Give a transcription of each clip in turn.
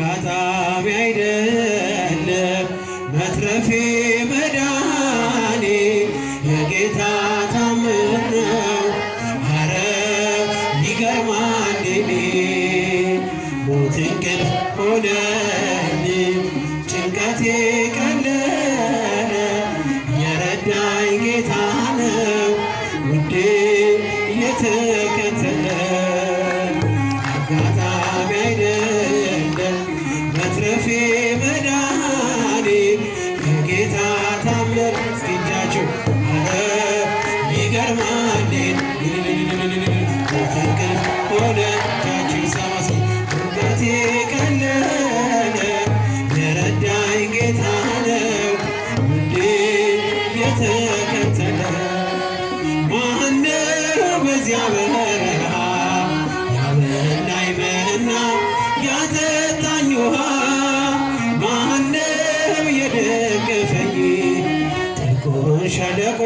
አጋጣሚ አይደለም መትረፌ መዳኔ የጌታ ታምር ነው። አረ ይገርማል የኔ ሞት እንቅልፍ ሆነልኝ ጭንቀቴ ቀለለ የረዳኝ ጌታ ነው ውዴ የተከተለ አጋጣሚ አይደለም መትረፌ መዳኔ የጌታ ታምር እስኪጃችሁ አረ ይገርማል ሞት እንቅልፍ ሆነቻችሁ ሰማሲ ጭንቀቴ ቀለለ የረዳኝ ጌታ ነው ውዴ የተከተለ ማነው በዚያ በረሃ ያበላኝ መና ያጠጣኝ ውሃ ማነው የደገፈኝ ጥልቁን ሸለቆ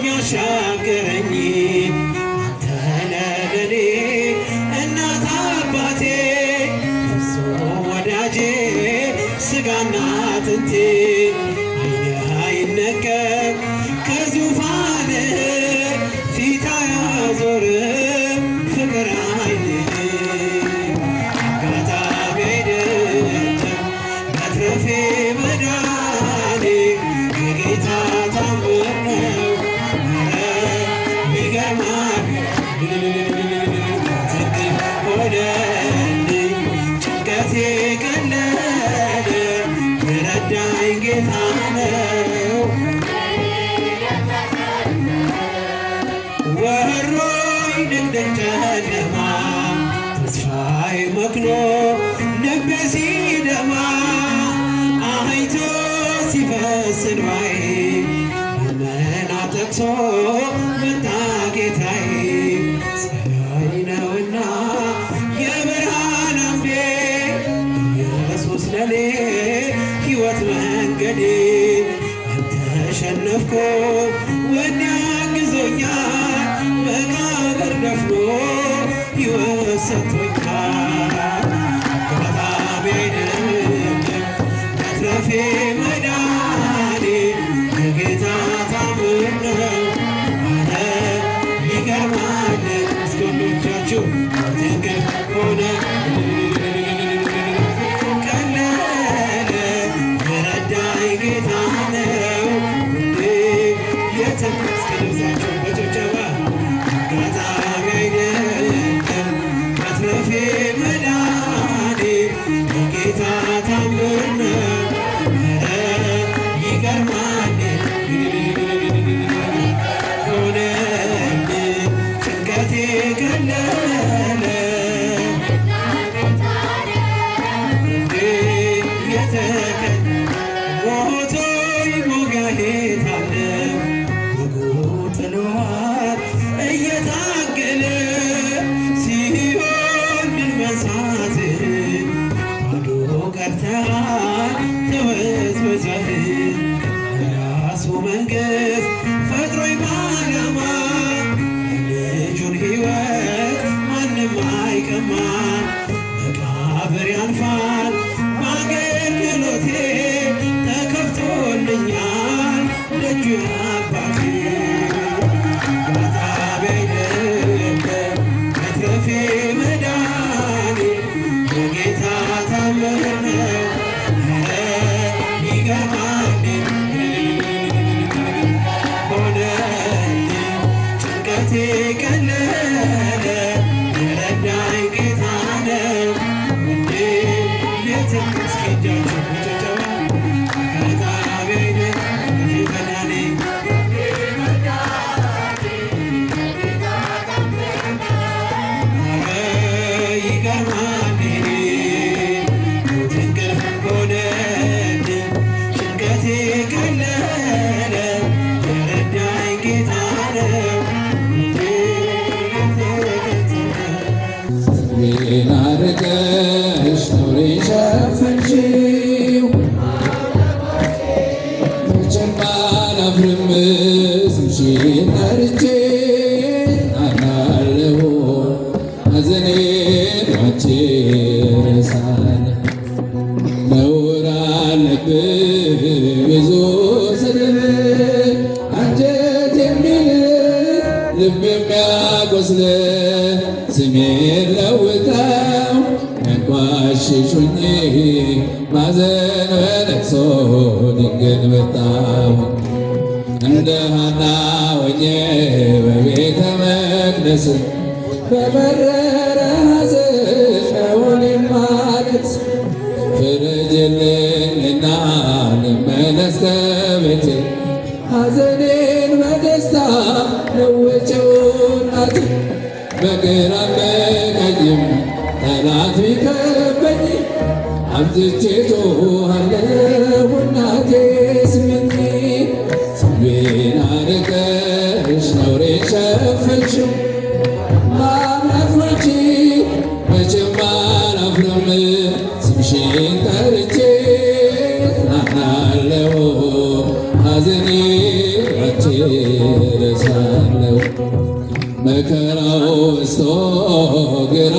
ያሻገረኝ አንተ ነህ ለኔ እናት አባቴ ፍጹም ወዳጄ ሥጋና አጥንቴ ዓይኔ አይነቀል ከዙፋን ፊት አያዞርም ፍቅር ዓይን አጋጣሚ አይደለም መትረፌ መዳኔ የጌታ ታምር ነው። አረ ይገርማል ትክክል ሆነልኝ ጭንቀቴ ቀለለ የረዳኝ ጌታ ነው። ወሮኝ ድቅድቅ ጨለማ ተስፋዬ መክኖ ልቤ ሲደማ አይቶ ሲፈስ እንባዬ ደመና ጠቅሶ መጣ ጌታዬ ፀሐይ ነውና የብርሃን አምዴ ኢየሱስ ለኔ ሕይወት መንገዴ አልተሸነፍኩ ወኔ አግዞኛል መቃብር ደፍኖ ሕይወት ሰጥቶኛል አጋጣሚ አይደለም መትረፌ መዳኔ የጌታ ታምር ነው። አረ ይገርማል እስከሎቻችሁ ትክክል ሆነ ቀለለ የረዳኝ ጌታ ነው ውዴ የተመስገንዛችሁ በጭብጨባ አጋጣሚ አይደለም መትረፌ መዳኔ የጌታ ታምር ነው። አረ ይገርማል ሆነልኝ ጭንቀቴ ቀለለ ውዴ የተከተለ ሞቶኝ ሞጋሄት አለ ወጉ ጥሎሃል እየታገለ ሲሆን ድል መንሳት ባዶ ቀርተሃል ተወዝወዘህ የራሱ መንግሥት ፈጥሮኝ በዓላማ የልጁን ሕይወት ማንም አይቀማ መቃብር ያልፋል በአገልግሎቴ ተከፍቶልኛል ደጁ አባቴ አጋጣሚ አይደለም መትረፌ መዳኔ የጌታ ታምር ነው። አረ ይገርማል ሆነልኝ ጭንቀቴ ቀለለ የረዳኝ ጌታ ነው ውዴ የተመስገጃችሁ በጭብጨባ አጋጣሚ አይደለም መዳኔ አረ ይገርማል ሞት እንቅልፍ ሆነልኝ ጭንቀቴ ቀለለ የረዳኝ ጌታ ነው ውዴ የተከተለ ፍቅሬን አርቀሽ ኖሬን ሸፈንሽው መቼም አላፍርም ስምሽን ጠርቼ አምናለሁ ሐዘኔን ባንቺ እረሳለሁ ያየንብህ ብዙ ስድብ አንጀት የሚል ልብ የሚያቆስል ስሜን ለውጠው ያንቋሽሹኝ ማዘን በለቅሶ ድንግል መጣሁ እንደ ሐና ሆኜ በቤተ መቅደስ በመረረ ሐዘን ነውን የማለቅስ ፍረጅልኝና ልመለስ ከቤቴ ሐዘኔን በደስታ ለውጭው እናቴ በግራም በቀኝም ጠላት ቢከበኝ አብዝቼ ጮኻለሁ እናቴ ስሚኝ ስሜን አርቀሽ ነውሬን ሸፈንሽው ማምላክ አንቺ መቼም አላፍርም ስምሽን ጠርቼ እጽናናለሁ ሐዘኔ ባንቺ እረሳለሁ መከራው በዝቶ ግራ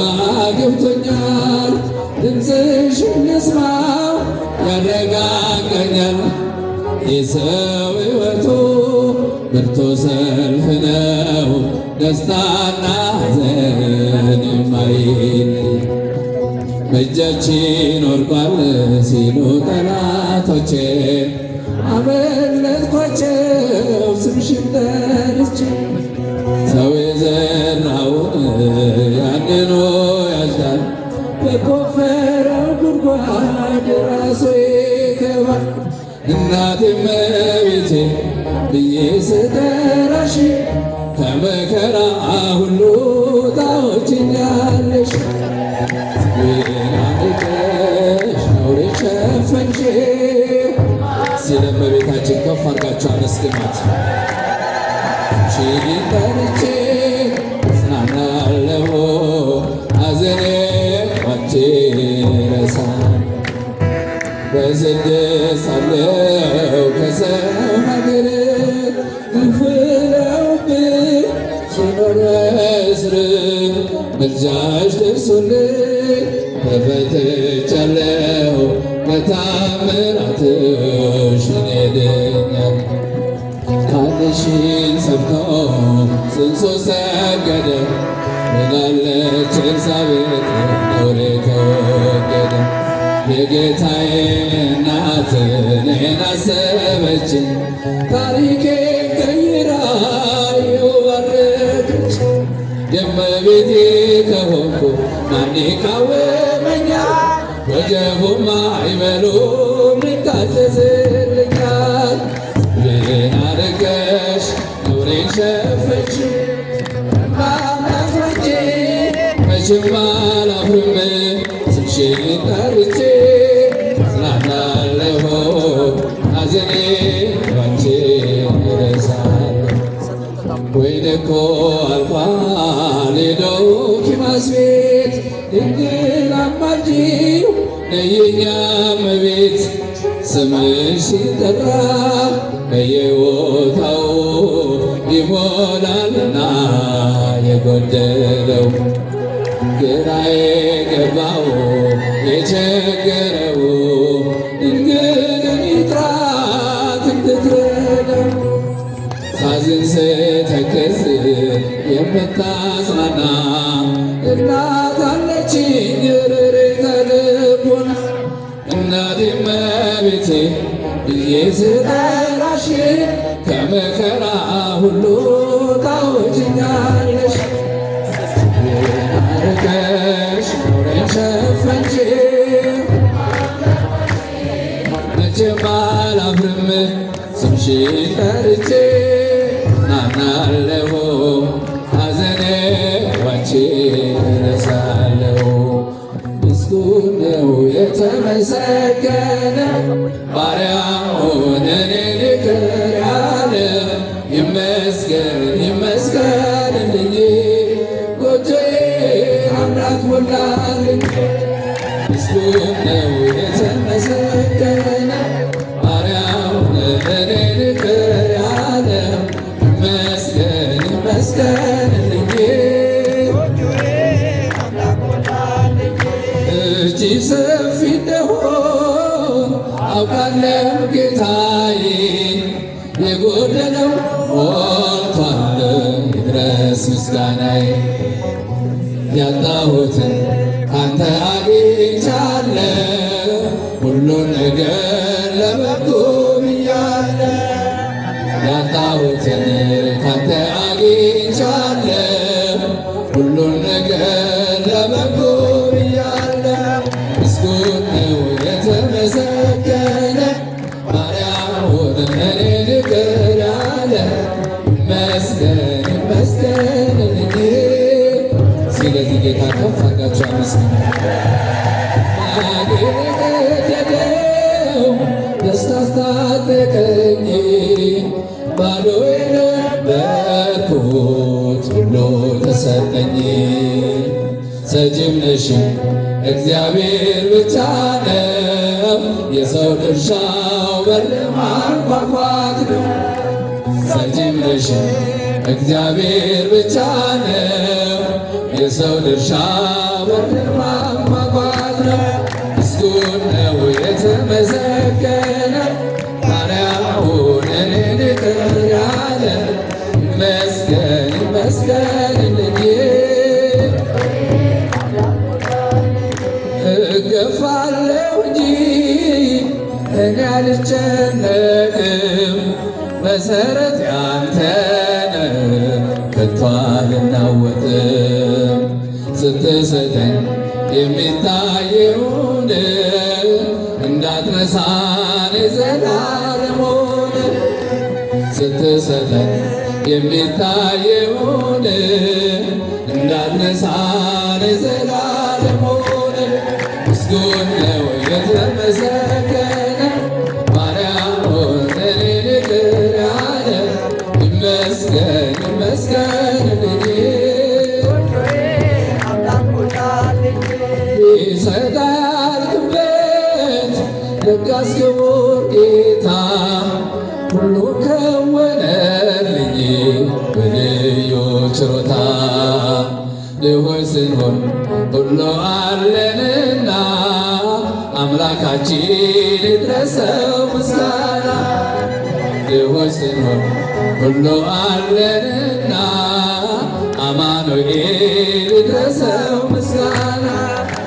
ገብቶኛል ድምፅሽን ልስማው ያረጋጋኛል የሰው ሕይወቱ ብርቱ ሰልፍ ነው ደስታና ሐዘን የማይለይ በእጃችን ወድቋል ሲሉ ጠላቶቼ አመለጥኳቸው ስምሽን ጠርቼ ሰው የዘራውን ያንኑ ያጭዳል በቆፈረው ጉድጓድ ራሱ ይገባል እናቴ እመቤቴ ብዬ ስጠራሽ ከመከራ ሁሉ ታወጪኛለሽ አርቀሽ ነውሬን ሸፈንሽው ስለ እመቤታችን ከፍ አድርጋችሁ አመስግኗት ስምሽን ጠርቼ እጽናናለሁ ሐዘኔ ባንቺ እረሳለሁ በስደት ሳለሁ ከሰው ሀገር ግፍ ነውብኝ ስኖር በእስር ምልጃሽ ደርሶልኝ ተፈትቻለሁ በታምራትሽ እኔ ድኛለሁ ቃልሽን ሰምቶ ጽንሱ ሰገደ ምናለች ኤልሳቤጥ ነውሬ ተወገደ የጌታዬ እናት እኔን አሰበችኝ ታሪኬን ቀይራ የባረከች የእመቤቴ ከሆንኩ ማን ይቃወመኛል ወጀቡማ አይበሉም ይታዘዝልኛል ስምሽን አርቀሽ ነውሬን ሸፈንሽው ማምላክ አንቺ መቼም አላፍርም ስምሽን ጠርቼ እጽናናለሁ ሐዘኔ ባንቺ እረሳለሁ ወይን እኮ አልፏል የዶኪማስ ቤት ድንግል አማልጂው ነይኛ እመቤት ስምሽ ሲጠራ በየቦታው ይሞላልና የጎደለው ግራ የገባው የቸገረው ድንግልን ይጥራት እንድትረዳው ሳዝን ስተክዝ የምታጽናና እናት አለችኝ ርርተ ልቦና እናቴ እመቤቴ ብዬ ስጠራሽ ከመከራ ሁሉ ታወጪኛለሽ አርቀሽ ነውሬን ሸፈንሽው መቼም አላፍርም ስምሽን ጠርቼ እጽናናለሁ ሐዘኔ ባንቺ እረሳለሁ ምስጉን ነው የተመሰገነ ባሪያውን እኔን ይቅር ያለ ይመስገን ይመስገንልኝ ጎጆዬ አምላክ ሞላልኝ ምስጉን ነው የተመሰገነ ባሪያውን እኔን ይቅር ያለ ይመስገን ይመስገንልኝ እጅ ሰፊ እንደሆን አውቃለሁ ጌታዬ የጎደለው ሞልቷል ይድረስ ምስጋናዬ ያጣሁትን ካንተ አግኝቻለሁ ሁሉን ነገር ለበጎ ብያለሁ ያጣሁትን ካንተ አግኝቻለሁ ሁሉን ነገር ለበጎ ብያለሁ ምስጉን ነው የተመሰገነ ባሪያውን እኔን ይቅር ያለ ይመስገን ይመስገንልኝ። ስለዚህ ጌታ ከፍ አድርጋችሁ አመስግኑ። ገደደው ደስታ አስታጠቀኝ ባዶ የነበርኩት ሁሉ ተሰጠኝ። ሰጪም ነሽም እግዚአብሔር ብቻ ነው የሰው ድርሻው በር ማንኳኳት ነው። ሰጪም ነሽም እግዚአብሔር ብቻ ነው የሰው ድርሻ በር ማንኳኳት ነው። ምስጉን ነው የተመሰገነ ባሪያውን እኔን ይቅር ያለ ይመስገን ይመስገንልኝ። እገፋለሁ እንጂ እኔ አልጨነቅም መሰረት ያንተ ነህ ከቶ አልናወጥም። ስትሰጠኝ የሚታየውን እንዳትረሳን የዘላለሙን ስትሰጠኝ የሚታየውን እንዳትረሳን የዘላለሙን ምስጉን ነው የተመሰገነ ባሪያውን እኔን ይቅር ያለ ይመስገን ይመስገንልኝ። ይሰጣል ክብረት ለጋስ ክቡር ጌታ ሁሉ ከወነልኝ በልዩ ችሮታ ድሆች ስንሆን ሁሉ አለንና አምላካችን ይድረሰው ምስጋና ድሆች ስንሆን ሁሉ አለንና አማኑኤል ይድረሰው ምስጋና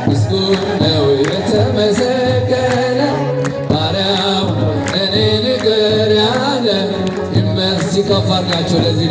ምስጉን ነው የተመሰገነ ባሪያውን እኔን ይቅር ያለ ይመስገን። ከፍ አድርጋችሁ ለዚህ